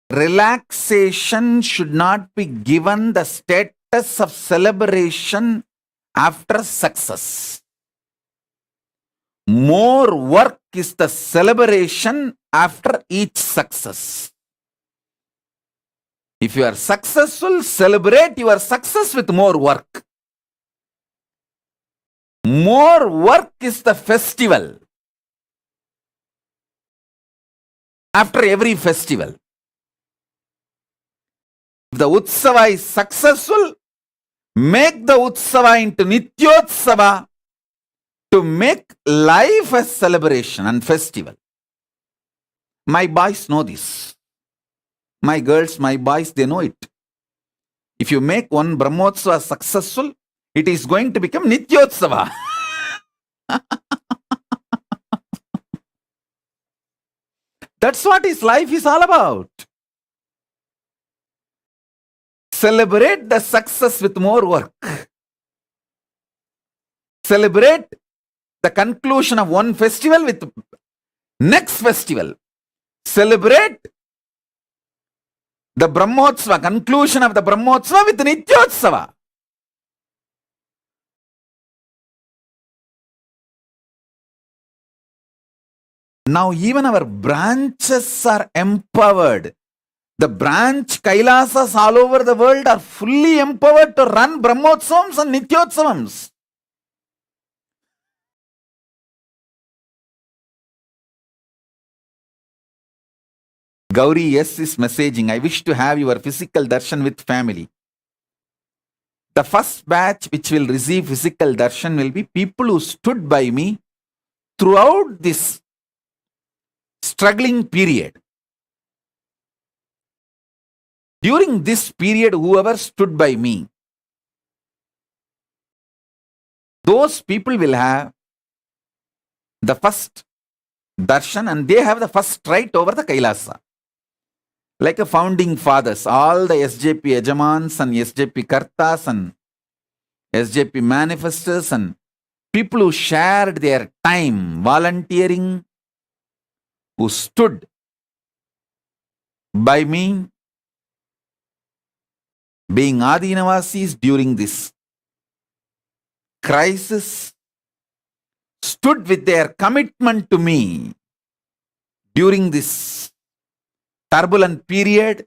relaxation should not be given the status of celebration after success. More work is the celebration after each success. If you are successful, celebrate your success with more work. More work is the festival. After every festival, if the Utsava is successful, make the Utsava into Nityotsava to make life a celebration and festival. My boys know this. My girls, my boys, they know it. If you make one Brahmotsava successful, it is going to become Nityotsava. That's what his life is all about. Celebrate the success with more work. Celebrate the conclusion of one festival with next festival. Celebrate the Brahmotsava, conclusion of the Brahmotsava with Nityotsava. Now even our branches are empowered. The branch Kailasas all over the world are fully empowered to run Brahmotsavams and Nityotsavams. Gauri, yes, is messaging. I wish to have your physical darshan with family. The first batch which will receive physical darshan will be people who stood by me throughout this struggling period. During this period, whoever stood by me, those people will have the first darshan and they have the first right over the Kailasa. Like a founding fathers, all the SJP Ejamans and SJP Kartas and SJP manifestors and people who shared their time volunteering, who stood by me, being Adinavasis during this crisis, stood with their commitment to me during this turbulent period,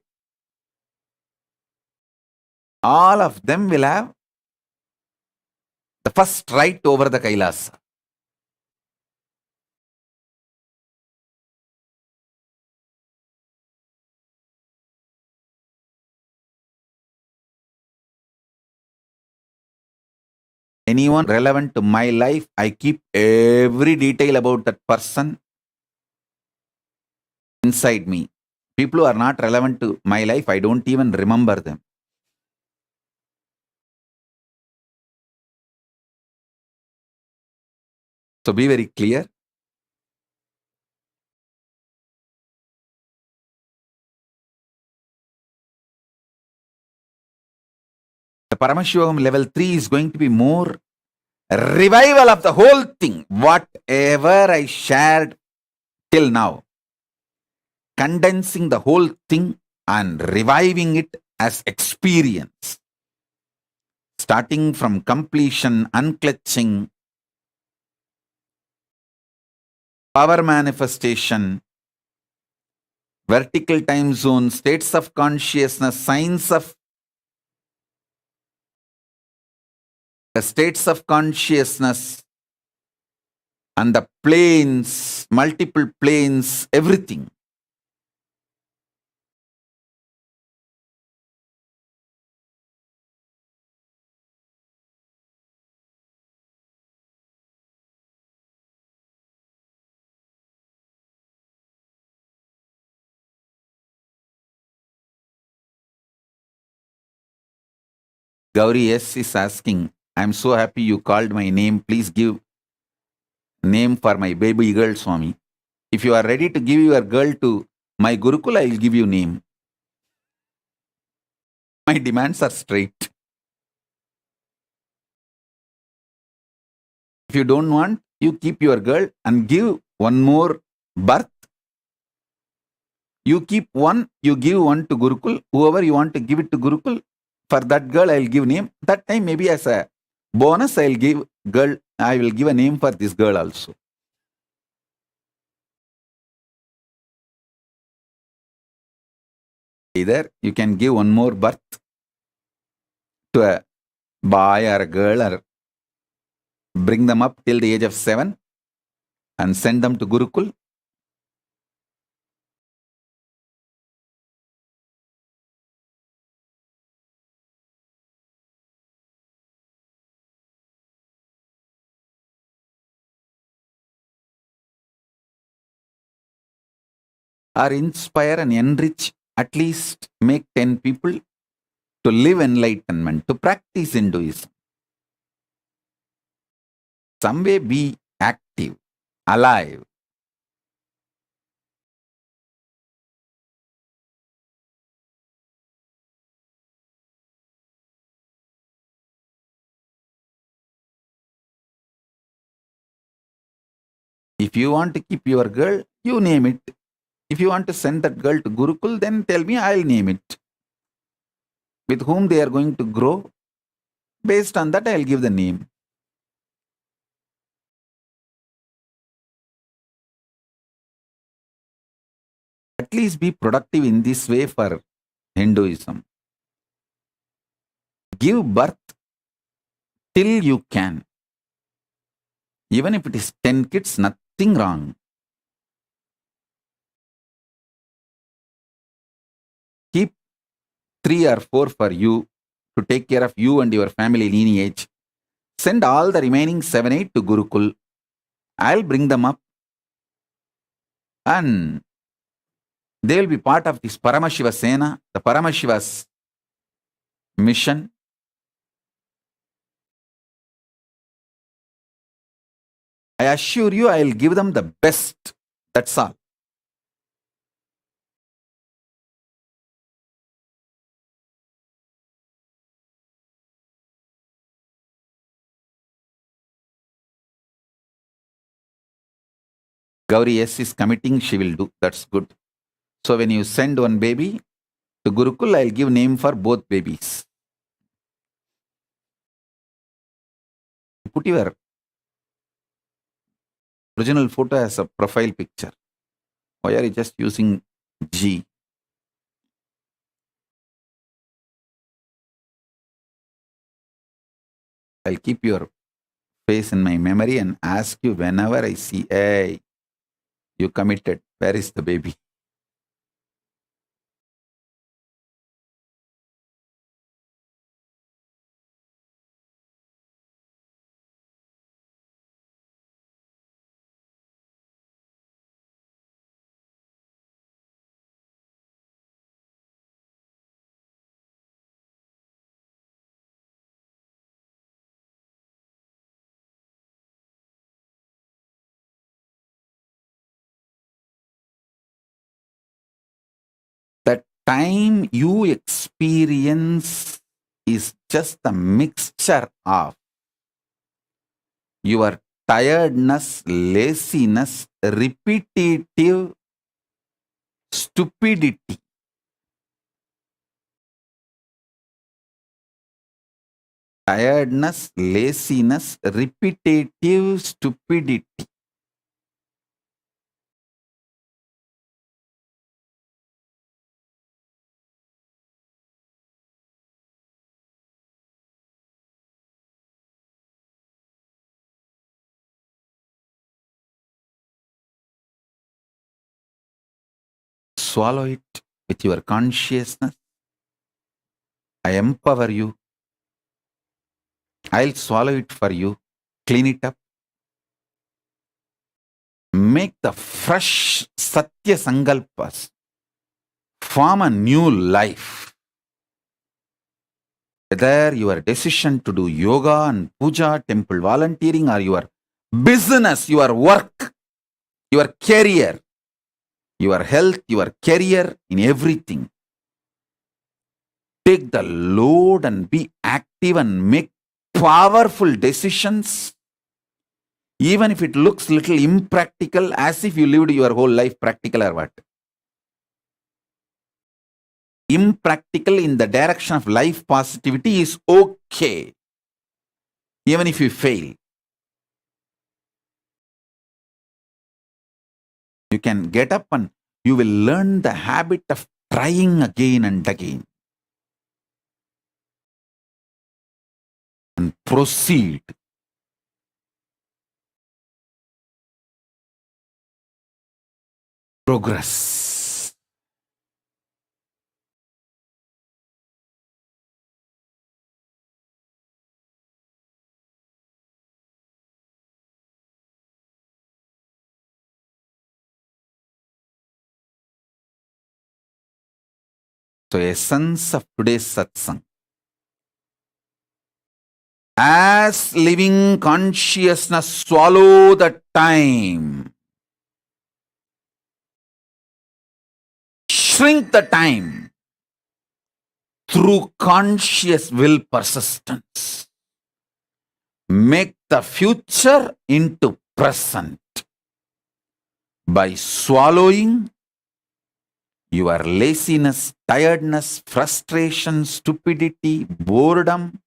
all of them will have the first right over the Kailasa. Anyone relevant to my life, I keep every detail about that person inside me. People who are not relevant to my life, I don't even remember them. So be very clear. The Paramashivoham level 3 is going to be more revival of the whole thing. Whatever I shared till now, condensing the whole thing and reviving it as experience. Starting from completion, unclutching, power manifestation, vertical time zone, states of consciousness, signs of states of consciousness, and the planes, multiple planes, everything. Gauri S is asking, I'm so happy you called my name. Please give name for my baby girl, Swami. If you are ready to give your girl to my Gurukul, I will give you name. My demands are straight. If you don't want, you keep your girl and give one more birth. You keep one, you give one to Gurukul. Whoever you want to give it to Gurukul, for that girl, I'll give name. That time, maybe as a bonus, I will give a name for this girl also. Either you can give one more birth to a boy or a girl, or bring them up till the age of 7 and send them to Gurukul. Or inspire and enrich, at least make 10 people to live enlightenment, to practice Hinduism. Some way be active, alive. If you want to keep your girl, you name it. If you want to send that girl to Gurukul, then tell me, I'll name it. With whom they are going to grow, based on that, I'll give the name. At least be productive in this way for Hinduism. Give birth till you can. Even if it is 10 kids, nothing wrong. Keep 3 or 4 for you to take care of you and your family lineage. Send all the remaining 7, 8 to Gurukul. I'll bring them up and they will be part of this Paramashiva Sena, the Paramashiva's mission. I assure you, I'll give them the best. That's all. Gauri S is committing, she will do. That's good. So when you send one baby to Gurukul, I'll give name for both babies. Put your original photo as a profile picture. Why are you just using G? I'll keep your face in my memory and ask you whenever I see, hey, you committed. Where is the baby? The time you experience is just a mixture of your tiredness, laziness, repetitive stupidity. Tiredness, laziness, repetitive stupidity. Swallow it with your consciousness. I empower you. I'll swallow it for you. Clean it up. Make the fresh Satya Sankalpas. Form a new life. Whether your decision to do yoga and puja, temple volunteering, or your business, your work, your career, your health, your career, in everything. Take the load and be active and make powerful decisions. Even if it looks little impractical, as if you lived your whole life practical or what. Impractical in the direction of life positivity is okay. Even if you fail. You can get up and you will learn the habit of trying again and again. And proceed. Progress. So essence of today's satsang. As living consciousness, swallow the time. Shrink the time through conscious will persistence. Make the future into present by swallowing your laziness, tiredness, frustration, stupidity, boredom,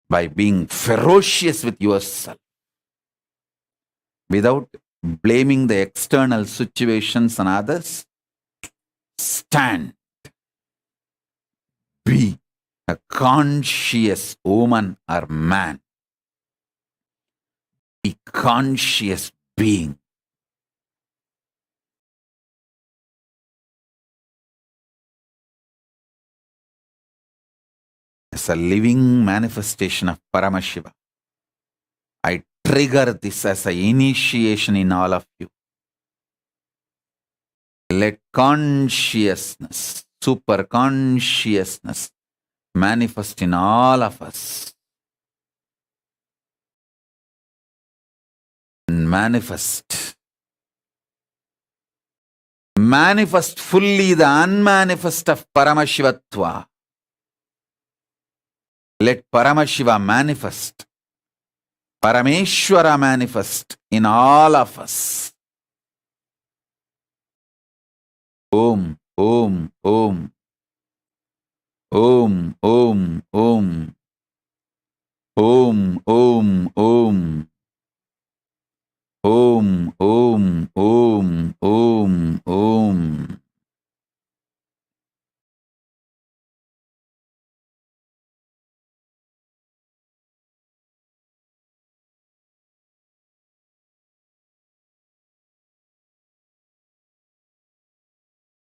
by being ferocious with yourself without blaming the external situations and others. Stand. Be a conscious woman or man. Be conscious being. As a living manifestation of Paramashiva, I trigger this as an initiation in all of you. Let consciousness, super consciousness, manifest in all of us. And manifest. Manifest fully the unmanifest of Paramashivatva. Let Paramashiva manifest. Parameshwara manifest in all of us. Om, Om, Om. Om, Om, Om. Om, Om, Om. Om, Om, Om, Om, Om.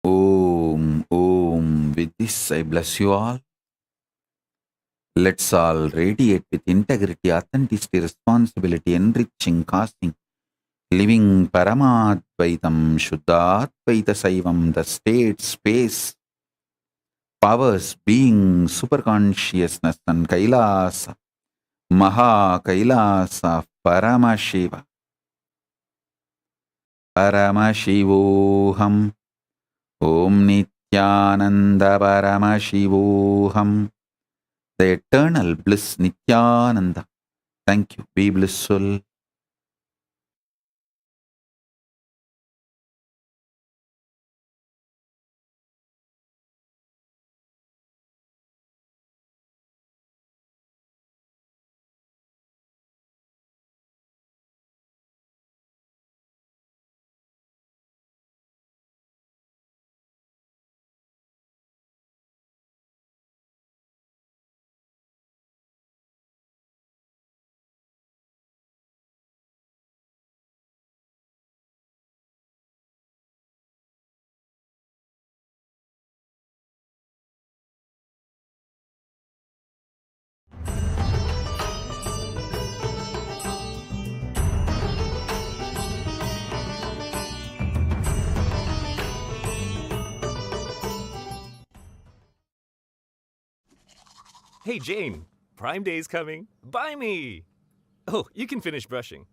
Om, Om. With this, I bless you all. Let's all radiate with integrity, authenticity, responsibility, enriching, casting, living Paramadvaitam, Shuddhadvaita Saivam, the state, space, powers, being, superconsciousness, and Kailasa, Maha Kailasa, Paramashiva, Paramashivoham, Om Nithyananda Paramashivoham, the eternal bliss Nithyananda. Thank you. Be blissful. Hey, Jane, Prime Day's coming. Buy me! Oh, you can finish brushing.